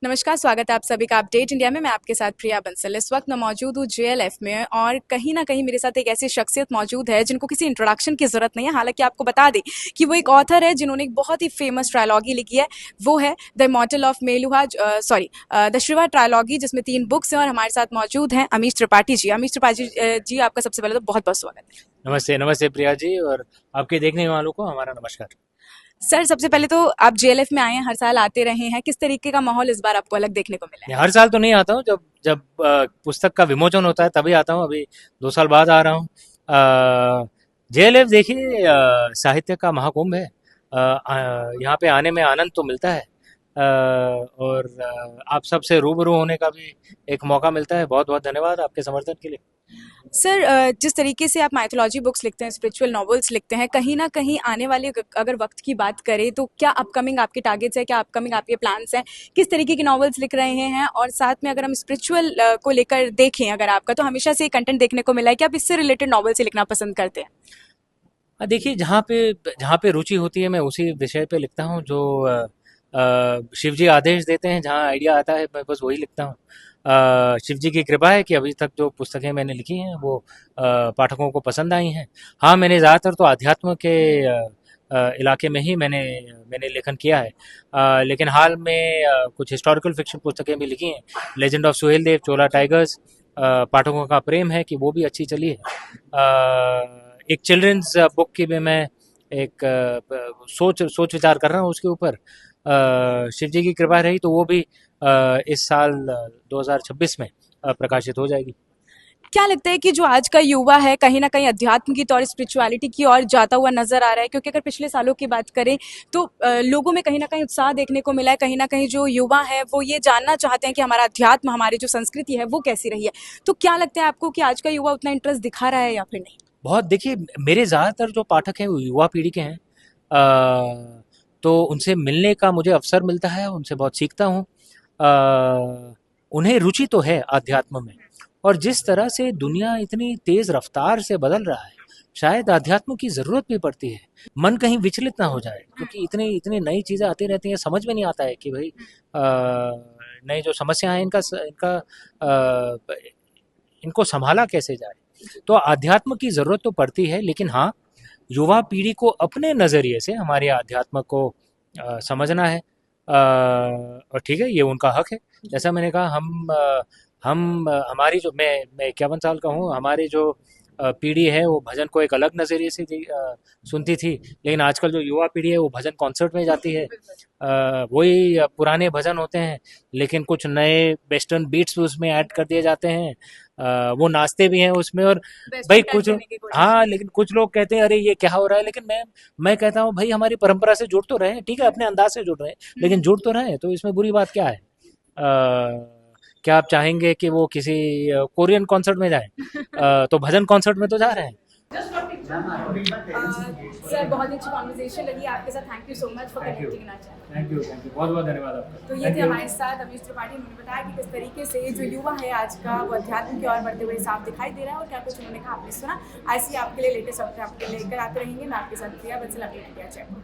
नमस्कार, स्वागत है आप सभी का अपडेट इंडिया में। मैं आपके साथ प्रिया बंसल। इस वक्त मैं मौजूद हूँ जेएलएफ में और कहीं ना कहीं मेरे साथ एक ऐसी शख्सियत मौजूद है जिनको किसी इंट्रोडक्शन की ज़रूरत नहीं है। हालांकि आपको बता दें कि वो एक ऑथर है जिन्होंने एक बहुत ही फेमस ट्रायलॉगी लिखी है। वो है the immortal of Meluha, the Shiva trilogy, जिसमें 3 बुक्स हैं। और हमारे साथ मौजूद हैं अमीश त्रिपाठी जी। अमीश त्रिपाठी जी, आपका सबसे पहले तो बहुत बहुत स्वागत है। नमस्ते नमस्ते प्रिया जी, और आपके देखने वालों को हमारा नमस्कार। सर, सबसे पहले तो आप जेएलएफ में आए हैं, हर साल आते रहे हैं। किस तरीके का माहौल इस बार आपको अलग देखने को मिला है? मैं हर साल तो नहीं आता हूँ, जब जब पुस्तक का विमोचन होता है तभी आता हूँ। अभी 2 साल बाद आ रहा हूँ। जेएलएफ देखिए, साहित्य का महाकुंभ है। यहाँ पे आने में आनंद तो मिलता है, और आप सबसे रूबरू होने का भी एक मौका मिलता है। बहुत बहुत धन्यवाद आपके समर्थन के लिए। सर, जिस तरीके से आप माइथोलॉजी बुक्स लिखते हैं, स्पिरिचुअल नॉवेल्स लिखते हैं, कहीं ना कहीं आने वाले अगर वक्त की बात करें तो क्या अपकमिंग आपके टारगेट्स हैं, क्या अपकमिंग आपके प्लान्स हैं, किस तरीके की नॉवेल्स लिख रहे हैं? और साथ में अगर हम स्पिरिचुअल को लेकर देखें अगर आपका, तो हमेशा से कंटेंट देखने को मिला है कि आप इससे रिलेटेड नॉवेल्स ही लिखना पसंद करते हैं। देखिए, जहाँ पे रुचि होती है मैं उसी विषय पे लिखता हूँ। जो शिव जी आदेश देते हैं, जहाँ आइडिया आता है मैं बस वही लिखता हूँ। शिव जी की कृपा है कि अभी तक जो पुस्तकें मैंने लिखी हैं वो पाठकों को पसंद आई हैं। हाँ, मैंने ज़्यादातर तो अध्यात्म के इलाके में ही मैंने मैंने लेखन किया है। लेकिन हाल में कुछ हिस्टोरिकल फिक्शन पुस्तकें भी लिखी हैं। Legend of Suheldev, Chola tigers, पाठकों का प्रेम है कि वो भी अच्छी चली है। एक चिल्ड्रंस बुक की भी मैं एक सोच सोच विचार कर रहा हूँ उसके ऊपर। शिव जी की कृपा रही तो वो भी इस साल 2026 में प्रकाशित हो जाएगी। क्या लगता है कि जो आज का युवा है कहीं न कहीं अध्यात्म की और स्पिरिचुअलिटी की ओर जाता हुआ नज़र आ रहा है? क्योंकि अगर पिछले सालों की बात करें तो लोगों में कहीं न कहीं उत्साह देखने को मिला है। कहीं न कहीं जो युवा है वो ये जानना चाहते हैं कि हमारा अध्यात्म, हमारी जो संस्कृति है वो कैसी रही है। तो क्या लगता है आपको कि आज का युवा उतना इंटरेस्ट दिखा रहा है या फिर नहीं? बहुत देखिए, मेरे ज़्यादातर जो पाठक हैं वो युवा पीढ़ी के हैं। तो उनसे मिलने का मुझे अवसर मिलता है, उनसे बहुत सीखता हूँ। उन्हें रुचि तो है अध्यात्म में, और जिस तरह से दुनिया इतनी तेज रफ्तार से बदल रहा है, शायद अध्यात्म की ज़रूरत भी पड़ती है। मन कहीं विचलित ना हो जाए, क्योंकि इतनी इतनी नई चीज़ें आती रहती हैं, समझ में नहीं आता है कि भाई नई जो समस्या है इनको संभाला कैसे जाए। तो अध्यात्म की ज़रूरत तो पड़ती है, लेकिन हाँ, युवा पीढ़ी को अपने नज़रिए से हमारे अध्यात्म को समझना है। और ठीक है, ये उनका हक है। जैसा मैंने कहा, हमारी जो मैं 51 साल का हूँ। हमारी जो पीढ़ी है वो भजन को एक अलग नज़रिए से सुनती थी, लेकिन आजकल जो युवा पीढ़ी है वो भजन कॉन्सर्ट में जाती है। वही पुराने भजन होते हैं, लेकिन कुछ नए वेस्टर्न बीट्स उसमें ऐड कर दिए जाते हैं। वो नाचते भी हैं उसमें, और भाई कुछ, हाँ, लेकिन कुछ लोग कहते हैं अरे ये क्या हो रहा है। लेकिन मैं कहता हूँ भाई, हमारी परंपरा से जुड़ तो रहे हैं, ठीक है, अपने अंदाज से जुड़ रहे हैं, लेकिन जुड़ तो रहे हैं, तो इसमें बुरी बात क्या है? क्या आप चाहेंगे कि वो किसी कोरियन कॉन्सर्ट में जाएं? तो भजन कॉन्सर्ट में तो जा रहे हैं। सर, बहुत अच्छी कॉन्वर्सेशन लगी आपके साथ। Thank you so much for thank you, connecting in our channel. Thank you, thank you, बहुत बहुत धन्यवाद आपका। तो ये थैंक थे यू। हमारे साथ अमीश त्रिपाठी। उन्होंने बताया कि किस तरीके से जो युवा है आज का वो अध्यात्म की ओर बढ़ते हुए साफ दिखाई दे रहा है, और क्या कुछ उन्होंने कहा आपने सुना। ऐसे ही आपके लिए लेटेस्ट अपडेट आपके लेकर आते रहेंगे। मैं आपके साथ प्रिया बंसल, अपडेट इंडिया चैनल।